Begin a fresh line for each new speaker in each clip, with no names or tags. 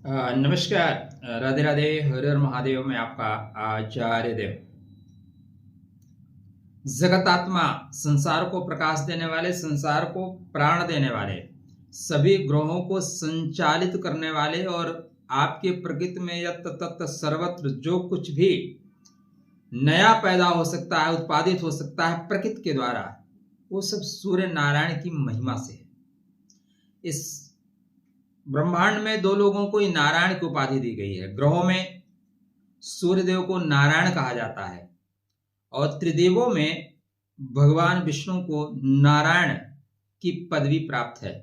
नमस्कार। राधे राधे, हर हर महादेव। मैं आपका आचार्य देव। जगतात्मा, संसार को प्रकाश देने वाले, संसार को प्राण देने वाले, सभी ग्रहों को संचालित करने वाले और आपके प्रकृति में यत्र तत्र सर्वत्र जो कुछ भी नया पैदा हो सकता है, उत्पादित हो सकता है प्रकृति के द्वारा, वो सब सूर्य नारायण की महिमा से है। इस ब्रह्मांड में दो लोगों को नारायण की उपाधि दी गई है। ग्रहों में सूर्यदेव को नारायण कहा जाता है और त्रिदेवों में भगवान विष्णु को नारायण की पदवी प्राप्त है।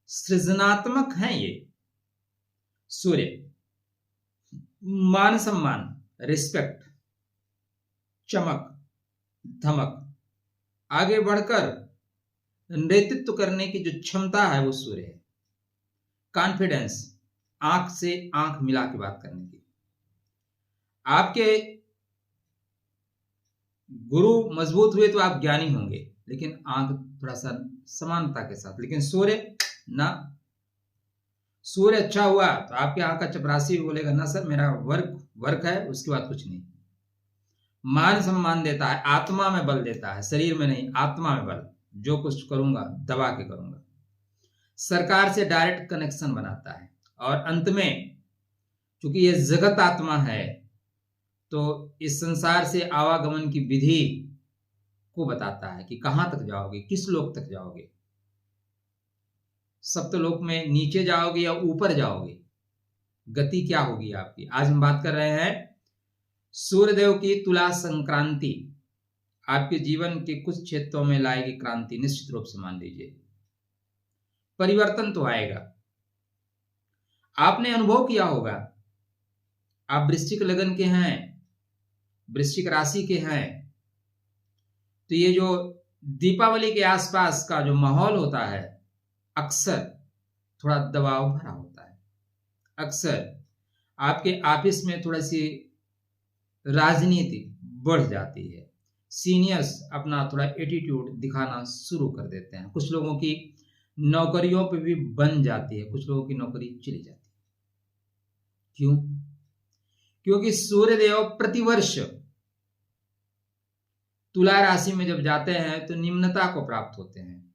सृजनात्मक हैं ये सूर्य। मान सम्मान, रिस्पेक्ट, चमक, धमक, आगे बढ़कर नेतृत्व करने की जो क्षमता है वो सूर्य है। कॉन्फिडेंस, आंख से आंख मिला के बात करने की। आपके गुरु मजबूत हुए तो आप ज्ञानी होंगे, लेकिन आंख थोड़ा सा समानता के साथ। लेकिन सूर्य ना, सूर्य अच्छा हुआ तो आपके आंख का चपरासी बोलेगा ना सर मेरा वर्क है, उसके बाद कुछ नहीं। मान सम्मान देता है, आत्मा में बल देता है, शरीर में नहीं, आत्मा में बल। जो कुछ करूंगा दबा के करूंगा। सरकार से डायरेक्ट कनेक्शन बनाता है। और अंत में चूंकि ये जगत आत्मा है तो इस संसार से आवागमन की विधि को बताता है कि कहां तक जाओगे, किस लोक तक जाओगे। सप्तलोक में नीचे जाओगे या ऊपर जाओगे, गति क्या होगी आपकी। आज हम बात कर रहे हैं सूर्यदेव की तुला संक्रांति। आपके जीवन के कुछ क्षेत्रों में लाएगी क्रांति, निश्चित रूप से मान लीजिए। परिवर्तन तो आएगा। आपने अनुभव किया होगा, आप वृश्चिक लगन के हैं, वृश्चिक राशि के हैं, तो ये जो दीपावली के आसपास का जो माहौल होता है अक्सर थोड़ा दबाव भरा होता है। अक्सर आपके ऑफिस में थोड़ी सी राजनीति बढ़ जाती है। सीनियर्स अपना थोड़ा एटीट्यूड दिखाना शुरू कर देते हैं। कुछ लोगों की नौकरियों पे भी बन जाती है, कुछ लोगों की नौकरी चली जाती है। क्यों? क्योंकि सूर्यदेव प्रतिवर्ष तुला राशि में जब जाते हैं तो निम्नता को प्राप्त होते हैं।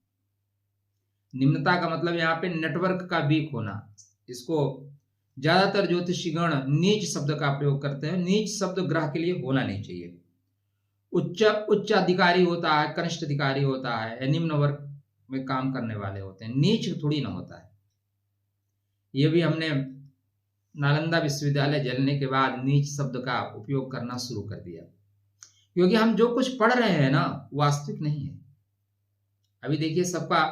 निम्नता का मतलब यहाँ पे नेटवर्क का वीक होना। इसको ज्यादातर ज्योतिषीगण नीच शब्द का प्रयोग करते हैं। नीच शब्द ग्रह के लिए होना नहीं चाहिए। उच्च अधिकारी होता है, कनिष्ठ अधिकारी होता है, या निम्न वर्ग में काम करने वाले होते हैं। नीच थोड़ी ना होता है। ये भी हमने नालंदा विश्वविद्यालय जलने के बाद नीच शब्द का उपयोग करना शुरू कर दिया, क्योंकि हम जो कुछ पढ़ रहे हैं ना वास्तविक नहीं है। अभी देखिए सबका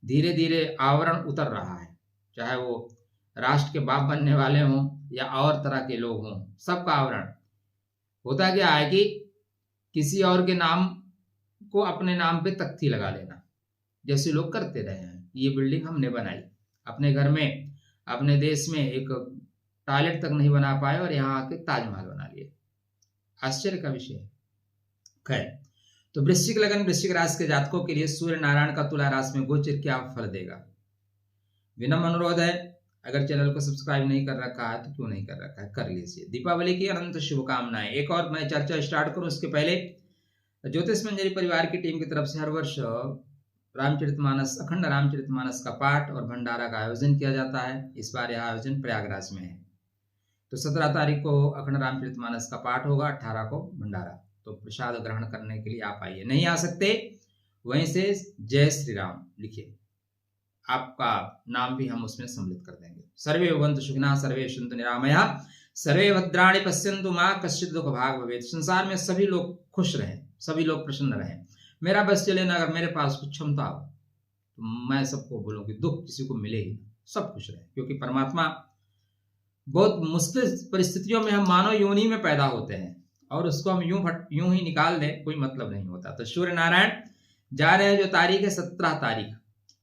धीरे धीरे आवरण उतर रहा है, चाहे वो राष्ट्र के बाप बनने वाले हों या और तरह के लोग हों, सबका आवरण होता क्या है कि किसी और के नाम को अपने नाम पे तख्ती लगा लेना, जैसे लोग करते रहे हैं। ये बिल्डिंग हमने बनाई अपने घर में, अपने देश में एक टॉयलेट तक नहीं बना पाए और यहाँ आके ताजमहल बना लिए। आश्चर्य का विषय है। खैर, तो वृश्चिक लगन वृश्चिक राशि के जातकों के लिए सूर्य नारायण का तुला राशि में गोचर क्या फल देगा। विनम्र अनुरोध है, अगर चैनल को सब्सक्राइब नहीं कर रखा है तो क्यों नहीं कर रखा है, कर लीजिए। दीपावली की अनंत शुभकामनाएं। एक और मैं चर्चा स्टार्ट करूं उसके पहले, ज्योतिष मंजरी परिवार की टीम की तरफ से हर वर्ष रामचरितमानस, अखंड रामचरितमानस का पाठ और भंडारा का आयोजन किया जाता है। इस बार यह आयोजन प्रयागराज में है। तो 17 तारीख को अखंड रामचरितमानस का पाठ होगा, 18 को भंडारा। तो प्रसाद ग्रहण करने के लिए आप आइए। नहीं आ सकते वहीं से जय श्री राम लिखिए, आपका नाम भी हम उसमें सम्मिलित कर देंगे। सर्वे भवन्तु सुखिनः, सर्वे सन्तु निरामयाः, सर्वे भद्राणि पश्यन्तु मा कश्चित् दुःख भाग् भवेत्। संसार में सभी लोग खुश रहें, सभी लोग प्रसन्न रहें। मेरा बस चले ना, अगर मेरे पास कुछ क्षमता हो तो मैं सबको बोलूं कि दुख किसी को मिले ही, सब खुश रहे। क्योंकि परमात्मा बहुत मुश्किल परिस्थितियों में हम मानव योनि में पैदा होते हैं और उसको हम यूं ही निकाल दें, कोई मतलब नहीं होता। तो सूर्य नारायण जा रहे हैं, जो तारीख है 17 तारीख,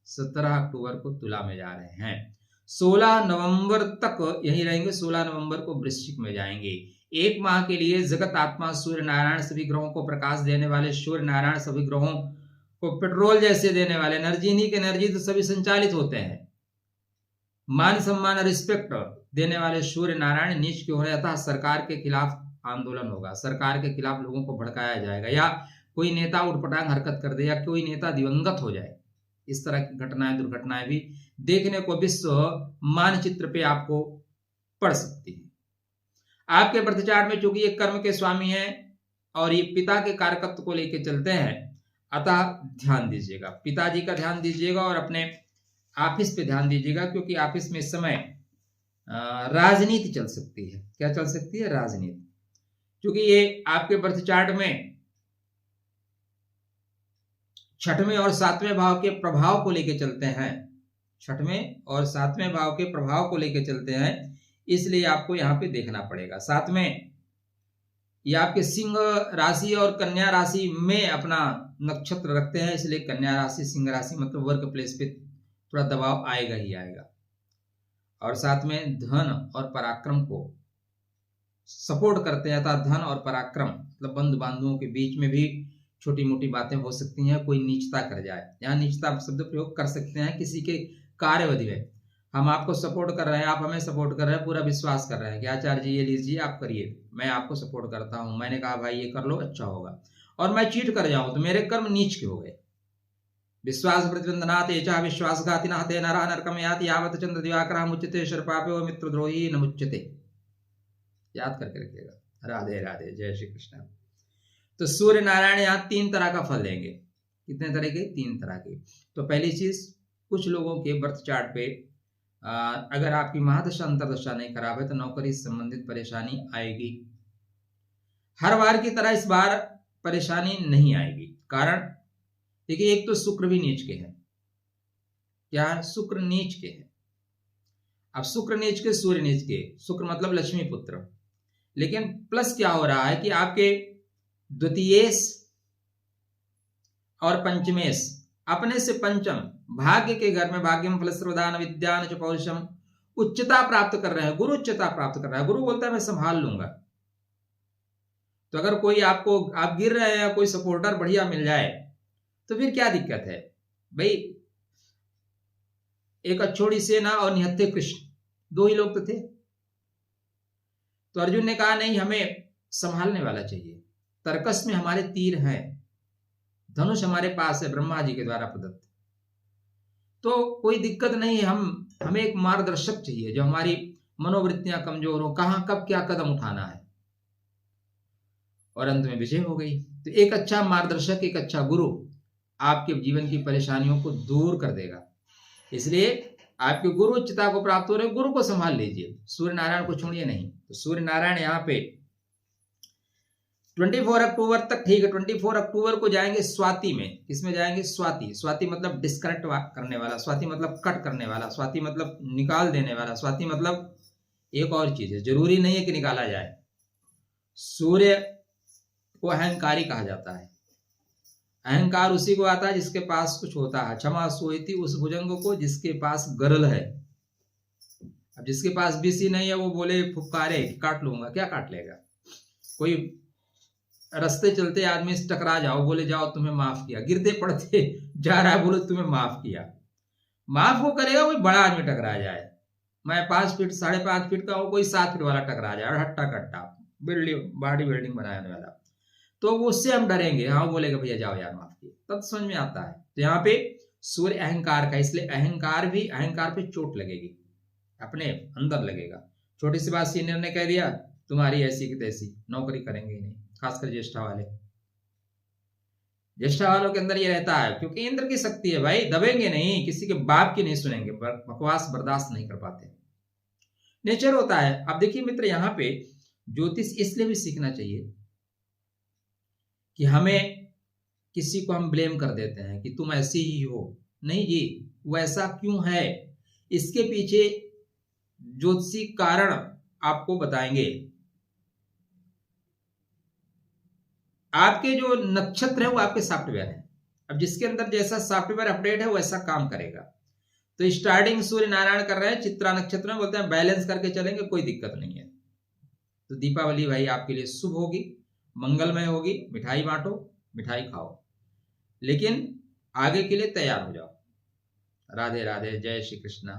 17 अक्टूबर को तुला में जा रहे हैं। 16 नवंबर तक यहीं रहेंगे, 16 नवंबर को वृश्चिक में जाएंगे। एक माह के लिए जगत आत्मा सूर्य नारायण, सभी ग्रहों को प्रकाश देने वाले सूर्य नारायण, सभी ग्रहों को पेट्रोल जैसे देने वाले, एनर्जी नहीं की एनर्जी तो सभी संचालित होते हैं। मान सम्मान रिस्पेक्ट देने वाले सूर्य नारायण नीच क्यों है, अतः सरकार के खिलाफ आंदोलन होगा, सरकार के खिलाफ लोगों को भड़काया जाएगा, या कोई नेता उठपटांग हरकत कर दे, या कोई नेता दिवंगत हो जाए। इस तरह की घटनाएं दुर्घटनाएं भी देखने को विश्व मानचित्र पे आपको पड़ सकती है। आपके बर्थ चार्ट में चूंकि ये कर्म के स्वामी हैं और ये पिता के कारकत्व को लेकर चलते हैं, अतः ध्यान दीजिएगा, पिताजी का ध्यान दीजिएगा और अपने ऑफिस पे ध्यान दीजिएगा, क्योंकि ऑफिस में इस समय राजनीति चल सकती है। क्या चल सकती है? राजनीति। क्योंकि ये आपके बर्थ चार्ट में 6वें और 7वें भाव के प्रभाव को लेकर चलते हैं, 6वें और 7वें भाव के प्रभाव को लेकर चलते हैं, इसलिए आपको यहां पे देखना पड़ेगा। 7वें ये आपके सिंह राशि और कन्या राशि में अपना नक्षत्र रखते हैं, इसलिए कन्या राशि सिंह राशि मतलब वर्क प्लेस पे थोड़ा दबाव आएगा ही आएगा। और साथ में धन और पराक्रम को सपोर्ट करते हैं, अर्थात धन और पराक्रम मतलब बंधु बांधवों के बीच में भी छोटी मोटी बातें हो सकती हैं, कोई नीचता कर जाए, यहाँ नीचता शब्द प्रयोग कर सकते हैं किसी के कार्यविधि में। हम आपको सपोर्ट कर रहे हैं, आप हमें सपोर्ट कर रहे हैं, पूरा विश्वास कर रहे हैं कि आचार्य जी ये लीजिए, आप करिए, मैं आपको सपोर्ट करता हूं, मैंने कहा भाई ये कर लो अच्छा होगा, और मैं चीट कर जाऊं तो मेरे कर्म नीच के हो गए। विश्वास प्रतिबंधनात् एचा विश्वासघातिनः ते नरः नरकं याति यावत् चंद्र दिवाकरः मुच्यते शर्पापो मित्रद्रोही न मुच्यते। याद करके रखिएगा। राधे राधे, जय श्री कृष्ण। तो सूर्य नारायण यहाँ 3 तरह का फल देंगे। कितने तरह के? 3 तरह के। तो पहली चीज, कुछ लोगों के बर्थ चार्ट पे अगर आपकी महादशा अंतरदशा नहीं खराब है तो नौकरी से संबंधित परेशानी आएगी। हर बार की तरह इस बार परेशानी नहीं आएगी। कारण देखिए, एक तो शुक्र भी नीच के हैं। क्या है? शुक्र नीच के हैं। अब शुक्र नीच के, सूर्य नीच के, शुक्र मतलब लक्ष्मी पुत्र। लेकिन प्लस क्या हो रहा है कि आपके द्वितीयेश और पंचमेश अपने से पंचम भाग्य के घर में भाग्यम फलस्रवदान विद्यान च पौरुषम उच्चता प्राप्त कर रहे हैं। गुरु उच्चता प्राप्त कर रहा है। गुरु बोलता है मैं संभाल लूंगा। तो अगर कोई आपको, आप गिर रहे हैं, कोई सपोर्टर बढ़िया मिल जाए तो फिर क्या दिक्कत है भाई। एक अच्छोड़ी सेना और निहत्थे कृष्ण, 2 ही लोग तो थे। तो अर्जुन ने कहा नहीं, हमें संभालने वाला चाहिए। तर्कस में हमारे तीर हैं, धनुष हमारे पास है ब्रह्मा जी के द्वारा प्रदत्त, तो कोई दिक्कत नहीं है। हमें एक मार्गदर्शक चाहिए जो हमारी मनोवृत्तियां कमजोर हो, कहां कब क्या कदम उठाना है। और अंत में विजय हो गई। तो एक अच्छा मार्गदर्शक, एक अच्छा गुरु आपके जीवन की परेशानियों को दूर कर देगा। इसलिए आपके गुरु उच्चता को प्राप्त हो रहे, गुरु को संभाल लीजिए, सूर्य नारायण को छोड़िए नहीं। तो सूर्य नारायण यहाँ पे 24 अक्टूबर तक ठीक है। 24 अक्टूबर को जाएंगे स्वाति में। किसमें जाएंगे? स्वाति। स्वाति मतलब डिस्कनेक्ट करने वाला, स्वाति मतलब कट करने वाला, स्वाति मतलब निकाल देने वाला, स्वाति मतलब एक और चीज है, जरूरी नहीं है कि निकाला जाए। सूर्य को अहंकारी कहा जाता है। अहंकार उसी को आता है जिसके पास कुछ होता है। क्षमा सोईती उस भुजंग को जिसके पास गरल है। अब जिसके पास बीसी नहीं है वो बोले फुफकारे काट लूंगा, क्या काट लेगा? कोई रास्ते चलते आदमी से टकरा जाओ, बोले जाओ तुम्हें माफ किया, गिरते पड़ते जा रहा है, बोले तुम्हें माफ किया। माफ वो करेगा कोई बड़ा आदमी टकरा जाए। मैं 5 फीट 5.5 फीट का हूं, कोई 7 फीट वाला टकरा जाए और हट्टा कट्टा बिल्डिंग बॉडी बिल्डिंग बनाने वाला, तो उससे हम डरेंगे। हाँ, बोलेगा भैया जाओ यार माफ किया, तब समझ में आता है। तो यहाँ पे सूर्य अहंकार का, इसलिए अहंकार पे चोट लगेगी, अपने अंदर लगेगा। छोटी सी बात सीनियर ने कह दिया तुम्हारी ऐसी की तैसी, नौकरी करेंगे ही नहीं। खासकर ज्येष्ठा वाले, ज्येष्ठा वालों के अंदर ये रहता है, क्योंकि इंद्र की शक्ति है भाई, दबेंगे नहीं, किसी के बाप की नहीं सुनेंगे, बकवास बर्दाश्त नहीं कर पाते, नेचर होता है। अब देखिए मित्र, यहाँ पे ज्योतिष इसलिए भी सीखना चाहिए कि हमें किसी को हम ब्लेम कर देते हैं कि तुम ऐसी ही हो। नहीं जी, वो ऐसा क्यों है, इसके पीछे ज्योतिषी कारण आपको बताएंगे। आपके जो नक्षत्र है वो आपके सॉफ्टवेयर है। अब जिसके अंदर जैसा सॉफ्टवेयर अपडेट है वैसा काम करेगा। तो स्टार्टिंग सूर्य नारायण कर रहे हैं चित्रा नक्षत्र में, बोलते हैं बैलेंस करके चलेंगे, कोई दिक्कत नहीं है। तो दीपावली भाई आपके लिए शुभ होगी, मंगलमय होगी। मिठाई बांटो, मिठाई खाओ, लेकिन आगे के लिए तैयार हो जाओ। राधे राधे, जय श्री कृष्णा।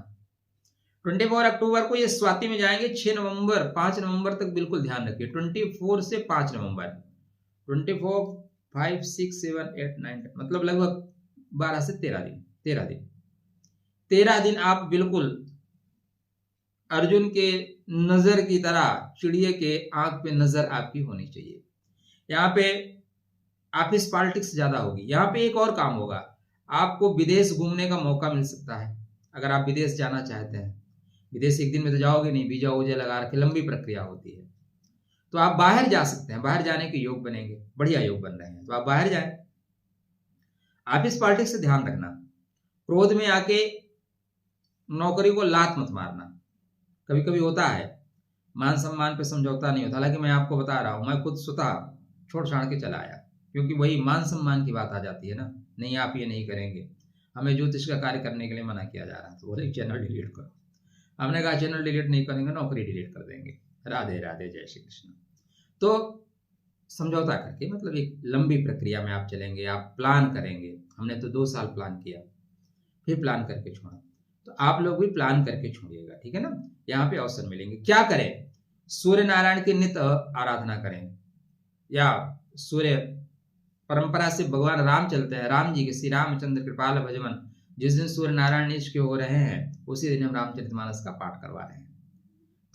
24 अक्टूबर को ये स्वाति में जाएंगे। 6 नवंबर 5 नवंबर तक बिल्कुल ध्यान रखिए। 24 से 5 नवंबर 24 5 6 7 8 9 10 मतलब लगभग 12 से 13 दिन 13 दिन आप बिल्कुल अर्जुन के नजर की तरह चिड़िए के आंख पे नजर आपकी होनी चाहिए। यहाँ पे ऑफिस पॉलिटिक्स ज्यादा होगी। यहाँ पे एक और काम होगा, आपको विदेश घूमने का मौका मिल सकता है। अगर आप विदेश जाना चाहते हैं, विदेश एक दिन में तो जाओगे नहीं, वीजा वूजा लगा रखे, लंबी प्रक्रिया होती है, तो आप बाहर जा सकते हैं। बाहर जाने के योग बनेंगे, बढ़िया योग बन रहे हैं, तो आप बाहर जाएं। ऑफिस पॉलिटिक्स से ध्यान रखना, क्रोध में आके नौकरी को लात मत मारना। कभी कभी होता है मान सम्मान पे समझौता नहीं होता। हालांकि मैं आपको बता रहा हूं, मैं खुद स्वतः छोड़ छाड़ के चला आया, क्योंकि वही मान सम्मान की बात आ जाती है ना। नहीं, आप ये नहीं करेंगे, हमें ज्योतिष का कार्य करने के लिए मना किया जा रहा था। तो बोले चैनल डिलीट करो। हमने कहा चैनल डिलीट नहीं करेंगे, नौकरी डिलीट कर देंगे। राधे राधे, जय श्री कृष्ण। तो समझौता करके, मतलब एक लंबी प्रक्रिया में आप चलेंगे, आप प्लान करेंगे। हमने तो 2 साल प्लान किया, फिर प्लान करके छोड़ा। तो आप लोग भी प्लान करके छोड़िएगा, ठीक है ना। यहाँ पे अवसर मिलेंगे। क्या करें? सूर्य नारायण की नित्य आराधना करें, या सूर्य परंपरा से भगवान राम चलते हैं, राम जी के, श्री रामचंद्र कृपाल भजमन। जिस दिन सूर्य नारायण निज के हो रहे हैं, उसी दिन हम रामचरितमानस का पाठ करवा रहे हैं।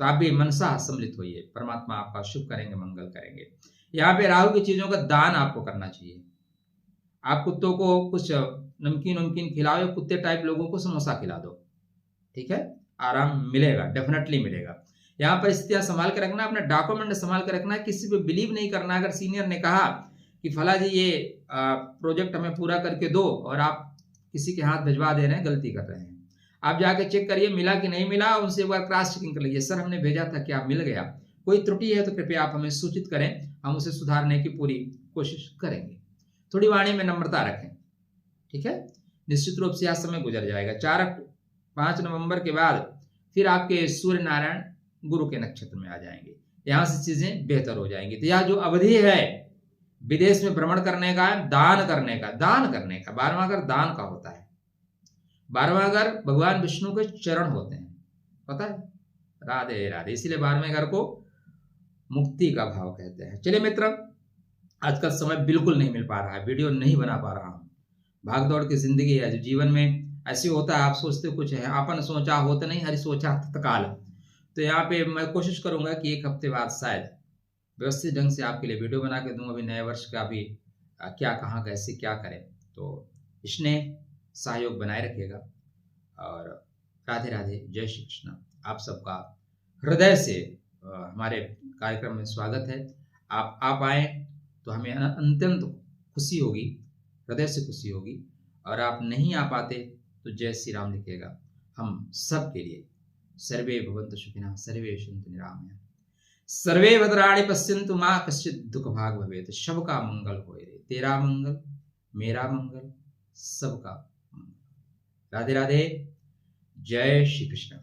तो आप भी मनसा सम्मिलित होइए, परमात्मा आपका शुभ करेंगे, मंगल करेंगे। यहाँ पे राहु की चीजों का दान आपको करना चाहिए। आप कुत्तों को कुछ नमकीन खिलाओ, या कुत्ते टाइप लोगों को समोसा खिला दो, ठीक है, आराम मिलेगा, डेफिनेटली मिलेगा। यहाँ पर स्थितियां संभाल के रखना, अपना डॉक्यूमेंट संभाल के रखना, किसी पे बिलीव नहीं करना। अगर सीनियर ने कहा कि फला जी ये प्रोजेक्ट हमें पूरा करके दो, और आप किसी के हाथ भिजवा दे रहे हैं, गलती कर रहे हैं। आप जाके चेक करिए मिला कि नहीं मिला, उनसे एक बार क्रॉस चेकिंग कर लीजिए। सर हमने भेजा था, क्या मिल गया? कोई त्रुटि है तो कृपया आप हमें सूचित करें, हम उसे सुधारने की पूरी कोशिश करेंगे। थोड़ी वाणी में नम्रता रखें, ठीक है। निश्चित रूप से यह समय गुजर जाएगा। 5 नवंबर के बाद फिर आपके सूर्य नारायण गुरु के नक्षत्र में आ जाएंगे। यहां से चीजें बेहतर हो जाएंगी। तो यह जो अवधि है विदेश में भ्रमण करने का, दान करने का 12वां घर दान का होता है। 12वां घर भगवान विष्णु के चरण होते हैं, पता है। राधे राधे। इसीलिए 12वें घर को मुक्ति का भाव कहते हैं। चलिए मित्र, आजकल समय बिल्कुल नहीं मिल पा रहा है, वीडियो नहीं बना पा रहा हूं। भाग दौड़ की जिंदगी है, जो जीवन में ऐसे होता है, आप सोचते कुछ है, आपन सोचा होता नहीं, हरि सोचा तत्काल। तो यहाँ पे मैं कोशिश करूंगा कि 1 हफ्ते बाद शायद व्यवस्थित ढंग से आपके लिए वीडियो बना के दूंगा। अभी नए वर्ष का भी क्या, कहाँ, कैसे, क्या करें। तो स्नेह सहयोग बनाए रखिएगा। और राधे राधे, जय श्री कृष्ण। आप सबका हृदय से हमारे कार्यक्रम में स्वागत है। आप आए तो हमें अत्यंत खुशी होगी, हृदय से खुशी होगी। और आप नहीं आ पाते तो जय श्री राम लिखिएगा। हम सब के लिए सर्वे भवन्तु सुखिनः, सर्वे सन्तु निरामया, सर्वे भद्राणि पश्यन्तु मा कश्चित् दुःख भाग भवेत्। सबका मंगल होए रे, तेरा मंगल, मेरा मंगल, सबका मंगल। राधे राधे, जय श्री कृष्ण।